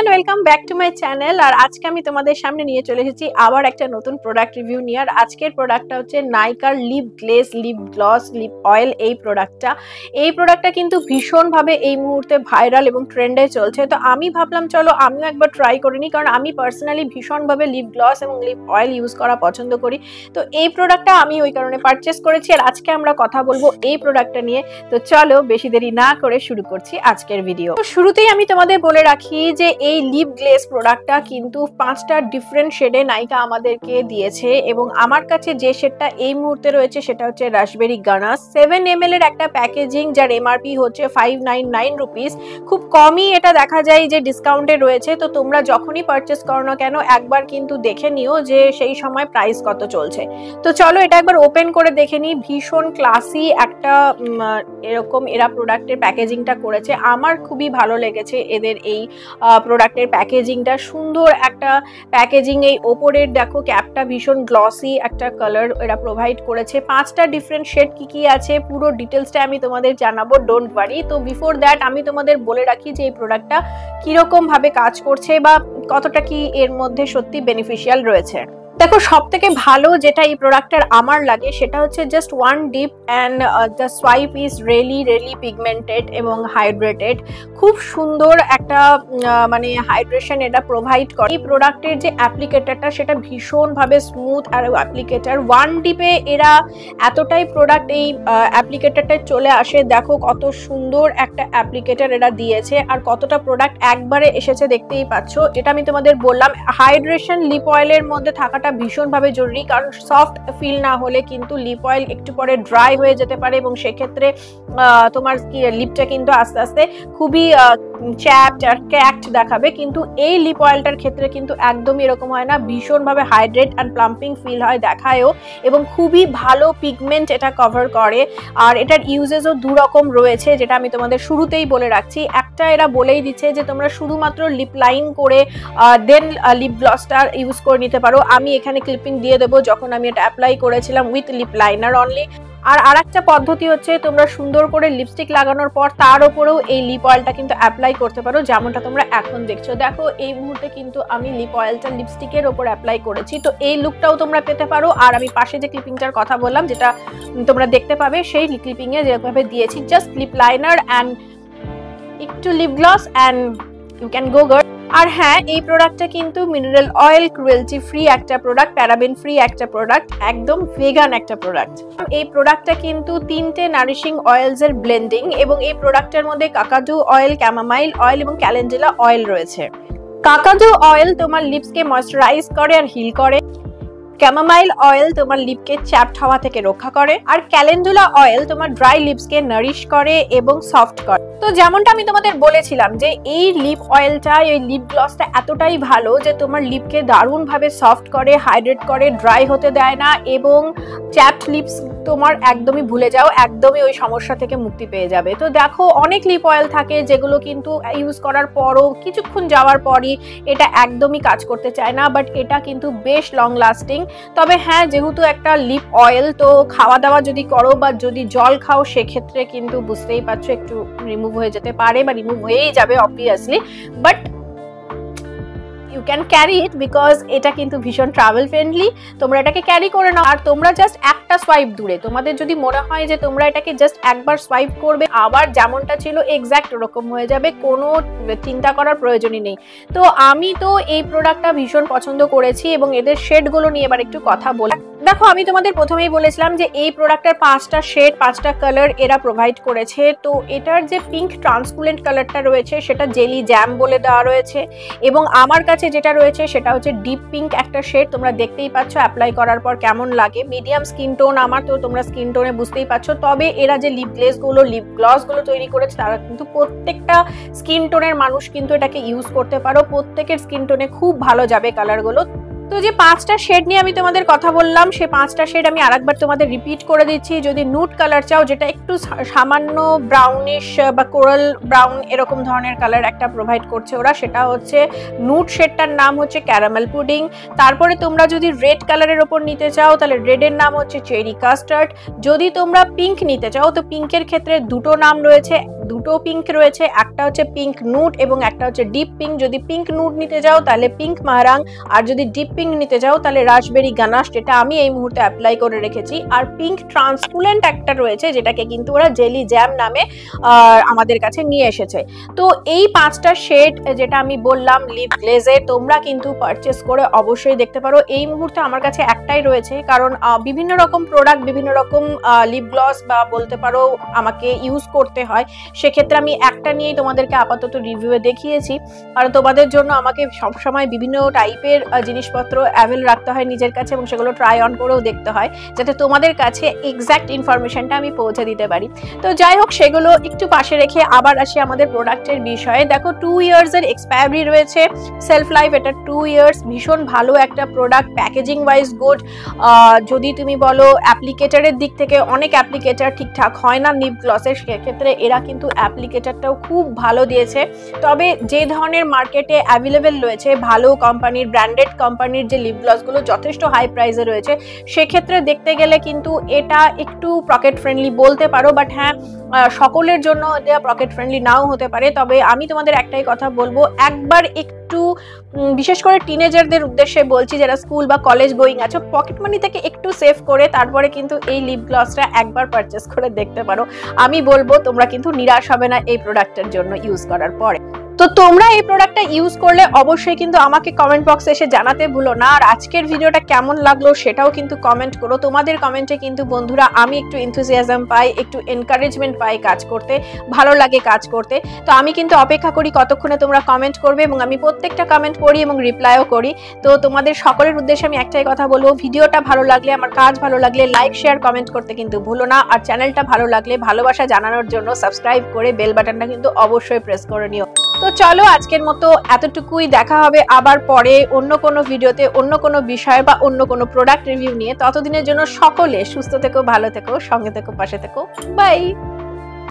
And welcome back to my channel. আর আজকে আমি তোমাদের সামনে নিয়ে চলে এসেছি আবার একটা নতুন প্রোডাক্ট রিভিউ নিয়ে। আর আজকের প্রোডাক্টটা হচ্ছে নাইকার lip glaze, lip gloss, lip oil. এই প্রোডাক্টটা কিন্তু ভীষণভাবে এই মুহূর্তে ভাইরাল এবং ট্রেন্ডে চলছে। তো আমি ভাবলাম চলো আমিও একবার ট্রাই করে নিই, কারণ আমি পার্সোনালি ভীষণভাবে লিপ গ্লস এবং লিপ অয়েল ইউজ করা পছন্দ করি। তো এই প্রোডাক্টটা আমি ওই কারণে পারচেস করেছি, আর আজকে আমরা কথা বলবো এই প্রোডাক্টটা নিয়ে। তো চলো বেশি দেরি না করে শুরু করছি আজকের ভিডিও। তো শুরুতেই আমি তোমাদের বলে রাখি যে এই লিপ গ্লেজ প্রোডাক্টটা কিন্তু 5টা ডিফারেন্ট শেডে নাইকা আমাদেরকে দিয়েছে, এবং আমার কাছে যে শেডটা এই মুহূর্তে রয়েছে সেটা হচ্ছে রাসবেরি গানাস। 7 ml এর একটা প্যাকেজিং, যার এমআরপি হচ্ছে 599 রুপিস। খুব কমই এটা দেখা যায় যে ডিসকাউন্টে রয়েছে। তো তোমরা যখনই পারচেস করো না কেন একবার কিন্তু দেখে নিও যে সেই সময় প্রাইস কত চলছে। তো চলো এটা একবার ওপেন করে দেখে নিই। ভীষণ ক্লাসি একটা এরকম এরা প্রোডাক্টের প্যাকেজিংটা করেছে। আমার খুবই ভালো লেগেছে এদের এই প্রোডাক্টের প্যাকেজিংটা। সুন্দর একটা প্যাকেজিং। এই ওপরের দেখো ক্যাপটা ভীষণ গ্লসি একটা কালার এরা প্রোভাইড করেছে। 5টা ডিফারেন্ট শেড কি আছে পুরো ডিটেলসটা আমি তোমাদের জানাবো, ডোন্ট ওয়ারি। তো বিফোর দ্যাট আমি তোমাদের বলে রাখি যে এই প্রোডাক্টটা কিরকম ভাবে কাজ করছে বা কতটা কি এর মধ্যে সত্যি বেনিফিশিয়াল রয়েছে। দেখো সব থেকে ভালো যেটা এই প্রোডাক্টের আমার লাগে সেটা হচ্ছে just one deep and the swipe is really pigmented এবং হাইড্রেটেড। খুব সুন্দর একটা মানে হাইড্রেশন এটা প্রোভাইড করে। এই প্রোডাক্টের যে অ্যাপ্লিকেটারটা সেটা ভীষণভাবে স্মুথ আর অ্যাপ্লিকেটার। ওয়ান ডিপে এরা এতটাই প্রোডাক্ট এই অ্যাপ্লিকেটারটা চলে আসে। দেখো কত সুন্দর একটা অ্যাপ্লিকেটার এরা দিয়েছে, আর কতটা প্রোডাক্ট একবারে এসেছে দেখতেই পাচ্ছ। যেটা আমি তোমাদের বললাম, হাইড্রেশন লিপ অয়েলের মধ্যে থাকাটা ভীষণভাবে জরুরি, কারণ সফট ফিল না হলে কিন্তু লিপ অয়েল একটু পরে ড্রাই হয়ে যেতে পারে, এবং সেক্ষেত্রে তোমার লিপটা কিন্তু আস্তে আস্তে খুবই চ্যাপড আর ক্র্যাকড দেখাবে। কিন্তু এই লিপ অয়েলটার ক্ষেত্রে কিন্তু একদমই এরকম হয় না। ভীষণভাবে হাইড্রেট অ্যান্ড প্লাম্পিং ফিল হয়, দেখায়ও, এবং খুবই ভালো পিগমেন্ট এটা কভার করে। আর এটার ইউজেসও দুরকম রয়েছে, যেটা আমি তোমাদের শুরুতেই বলে রাখছি। একটা এরা বলেই দিচ্ছে যে তোমরা শুধুমাত্র লিপ লাইন করে দেন লিপ গ্লসটা ইউজ করে নিতে পারো। আমি এখানে ক্লিপিং দিয়ে দেবো যখন আমি এটা অ্যাপ্লাই করেছিলাম উইথ লিপ লাইনার অনলি। আর একটা পদ্ধতি হচ্ছে তোমরা সুন্দর করে লিপস্টিক লাগানোর পর তার উপরেও এই লিপ অয়েলটা কিন্তু অ্যাপ্লাই করতে পারো, যেমনটা তোমরা এখন দেখছো। দেখো এই মুহূর্তে কিন্তু আমি লিপ অয়েলটা লিপস্টিকের ওপর অ্যাপ্লাই করেছি। তো এই লুকটাও তোমরা পেতে পারো। আর আমি পাশে যে ক্লিপিংটার কথা বললাম, যেটা তোমরা দেখতে পাবে, সেই ক্লিপিংয়ে যেভাবে দিয়েছি জাস্ট লিপ লাইনার অ্যান্ড একটু lip gloss and you can go girl. আর হ্যাঁ, এই প্রোডাক্টটা কিন্তু মিনারেল অয়েল ক্রুয়েলটি ফ্রি একটা প্রোডাক্ট, প্যারাবেন ফ্রি একটা প্রোডাক্ট, একদম ভেগান একটা প্রোডাক্ট। এই প্রোডাক্টটা কিন্তু 3টে নারিশিং অয়েলস এর ব্লেন্ডিং, এবং এই প্রোডাক্টের মধ্যে কাকাডু অয়েল, ক্যামামাইল অয়েল এবং ক্যালেন্ডুলা অয়েল রয়েছে। কাকাডু অয়েল তোমার লিপসকে ময়েশ্চারাইজ করে আর হিল করে। ক্যামামাইল অয়েল তোমার লিপকে চ্যাপড হওয়া থেকে রক্ষা করে, আর ক্যালেন্ডুলা অয়েল তোমার ড্রাই লিপসকে নারিশ করে এবং সফট করে। তো যেমনটা আমি তোমাদের বলেছিলাম যে এই লিপ অয়েলটা, এই লিপ গ্লসটা এতটাই ভালো যে তোমার লিপকে দারুণভাবে সফট করে, হাইড্রেট করে, ড্রাই হতে দেয় না, এবং চ্যাপড লিপস তোমার একদমই ভুলে যাও, একদমই ওই সমস্যা থেকে মুক্তি পেয়ে যাবে। তো দেখো অনেক লিপ অয়েল থাকে যেগুলো কিন্তু ইউজ করার পরও কিছুক্ষণ যাওয়ার পরই এটা একদমই কাজ করতে চায় না, বাট এটা কিন্তু বেশ লং লাস্টিং। তবে হ্যাঁ, যেহেতু একটা লিপ অয়েল, তো খাওয়া দাওয়া যদি করো বা যদি জল খাও সেক্ষেত্রে কিন্তু বুঝতেই পারছো একটু রিমুভ হয়ে যেতে পারে, বা রিমুভ হয়েই যাবে obviously, but you can carry it because এটা কিন্তু ভীষণ ট্রাভেল ফ্রেন্ডলি। তোমরা এটাকে ক্যারি করে নাও, আর তোমরা জাস্ট একটা সোয়াইপ দূরে, তোমাদের যদি মনে হয় যে তোমরা এটাকে জাস্ট একবার সোয়াইপ করবে আবার যেমনটা ছিল এক্স্যাক্ট ওরকম হয়ে যাবে, কোনো চিন্তা করার প্রয়োজনই নেই। তো আমি তো এই প্রোডাক্টটা ভীষণ পছন্দ করেছি, এবং এদের শেডগুলো নিয়ে এবার একটু কথা বলি। দেখো আমি তোমাদের প্রথমেই বলেছিলাম যে এই প্রোডাক্টের 5টা শেড, 5টা কালার এরা প্রোভাইড করেছে। তো এটার যে পিঙ্ক ট্রান্সকুলেন্ট কালারটা রয়েছে সেটা জেলি জ্যাম বলে দেওয়া রয়েছে, এবং আমার কাছে যেটা রয়েছে সেটা হচ্ছে ডিপ পিঙ্ক একটা শেড। তোমরা দেখতেই পাচ্ছ অ্যাপ্লাই করার পর কেমন লাগে। মিডিয়াম স্কিন টোন আমার, তো তোমরা স্কিন টোনে বুঝতেই পারছো। তবে এরা যে লিপ গ্লেজগুলো, লিপ গ্লসগুলো তৈরি করেছে তারা কিন্তু প্রত্যেকটা স্কিন টোনের মানুষ কিন্তু এটাকে ইউজ করতে পারো। প্রত্যেকের স্কিন টোনে খুব ভালো যাবে কালারগুলো। তো যে 5টা শেড নিয়ে আমি তোমাদের কথা বললাম, সেই 5টা শেড আমি আরেকবার তোমাদের রিপিট করে দিচ্ছি। যদি নুড কালার চাও, যেটা একটু সামান্য ব্রাউনিশ বা কোরাল ব্রাউন এরকম ধরনের কালার একটা প্রোভাইড করছে ওরা, সেটা হচ্ছে নুড শেডটার নাম হচ্ছে ক্যারামেল পুডিং। তারপরে তোমরা যদি রেড কালারের ওপর নিতে চাও তাহলে রেডের নাম হচ্ছে চেরি কাস্টার্ড। যদি তোমরা পিঙ্ক নিতে চাও তো পিঙ্কের ক্ষেত্রে দুটো নাম রয়েছে, দুটো পিঙ্ক রয়েছে, একটা হচ্ছে পিঙ্ক নুড এবং একটা হচ্ছে ডিপ পিঙ্ক। যদি পিঙ্ক নুড নিতে যাও তাহলে পিঙ্ক মারাং, আর যদি ডিপ পিঙ্ক নিতে যাও তাহলে রাসবেরি গানাশ, যেটা আমি এই মুহূর্তে অ্যাপ্লাই করে রেখেছি। আর পিঙ্ক ট্রান্সকুলেন্ট একটা রয়েছে, যেটাকে কিন্তু ওরা জেলি জ্যাম নামে আমাদের কাছে নিয়ে এসেছে। তো এই 5টা শেড যেটা আমি বললাম লিপ গ্লেজে, তোমরা কিন্তু পারচেস করে অবশ্যই দেখতে পারো। এই মুহূর্তে আমার কাছে একটাই রয়েছে, কারণ বিভিন্ন রকম প্রোডাক্ট, বিভিন্ন রকম লিপ গ্লস বা বলতে পারো আমাকে ইউজ করতে হয়, সেক্ষেত্রে আমি একটা নিয়েই তোমাদেরকে আপাতত রিভিউয়ে দেখিয়েছি। কারণ তোমাদের জন্য আমাকে সবসময় বিভিন্ন টাইপের জিনিসপত্র অ্যাভেল রাখতে হয় নিজের কাছে, এবং সেগুলো ট্রাই অন করেও দেখতে হয়, যাতে তোমাদের কাছে এক্স্যাক্ট ইনফরমেশনটা আমি পৌঁছে দিতে পারি। তো যাই হোক, সেগুলো একটু পাশে রেখে আবার আসি আমাদের প্রোডাক্টের বিষয়ে। দেখো 2 ইয়ার্সের এক্সপায়ারি রয়েছে, সেলফ লাইফ এটা 2 ইয়ার্স, ভীষণ ভালো একটা প্রোডাক্ট, প্যাকেজিং ওয়াইজ গুড। যদি তুমি বলো অ্যাপ্লিকেটারের দিক থেকে, অনেক অ্যাপ্লিকেটার ঠিকঠাক হয় না লিপ গ্লসের, সেক্ষেত্রে এরা কিন্তু অ্যাপ্লিকেটারটাও খুব ভালো দিয়েছে। তবে যে ধরনের মার্কেটে অ্যাভেলেবেল রয়েছে ভালো কোম্পানির, ব্র্যান্ডেড কোম্পানির যে লিপ গ্লসগুলো যথেষ্ট হাই প্রাইসে রয়েছে, সেক্ষেত্রে দেখতে গেলে কিন্তু এটা একটু পকেট ফ্রেন্ডলি বলতে পারো। বাট হ্যাঁ, সকলের জন্য এটা পকেট ফ্রেন্ডলি নাও হতে পারে। তবে আমি তোমাদের একটাই কথা বলবো, একবার একটু বিশেষ করে টিনেজারদের উদ্দেশ্যে বলছি, যারা স্কুল বা কলেজ গোয়িং আছে, পকেট মানি থেকে একটু সেভ করে তারপরে কিন্তু এই লিপ গ্লসটা একবার পারচেস করে দেখতে পারো। আমি বলবো তোমরা কিন্তু নিরাশ হবে না এই প্রোডাক্টের জন্য ইউজ করার পরে। তো তোমরা এই প্রোডাক্টটা ইউজ করলে অবশ্যই কিন্তু আমাকে কমেন্ট বক্সে এসে জানাতে ভুলো না। আর আজকের ভিডিওটা কেমন লাগলো সেটাও কিন্তু কমেন্ট করো। তোমাদের কমেন্টে কিন্তু বন্ধুরা আমি একটু এনথুজিয়াজম পাই, একটু এনকারেজমেন্ট পাই কাজ করতে, ভালো লাগে কাজ করতে। তো আমি কিন্তু অপেক্ষা করি কতক্ষণে তোমরা কমেন্ট করবে, এবং আমি প্রত্যেকটা কমেন্ট পড়ি এবং রিপ্লাইও করি। তো তোমাদের সকলের উদ্দেশ্যে আমি একটাই কথা বলবো, ভিডিওটা ভালো লাগলে, আমার কাজ ভালো লাগলে লাইক শেয়ার কমেন্ট করতে কিন্তু ভুলো না। আর চ্যানেলটা ভালো লাগলে ভালোবাসা জানানোর জন্য সাবস্ক্রাইব করে বেল বাটনটা কিন্তু অবশ্যই প্রেস করে নিও। তো চলো আজকের মতো এতটুকুই, দেখা হবে আবার পরে অন্য কোনো ভিডিওতে, অন্য কোনো বিষয় বা অন্য কোনো প্রোডাক্ট রিভিউ নিয়ে। ততদিনের জন্য সকলে সুস্থ থেকো, ভালো থেকো, সঙ্গে থেকো, পাশে থেকো, বাই।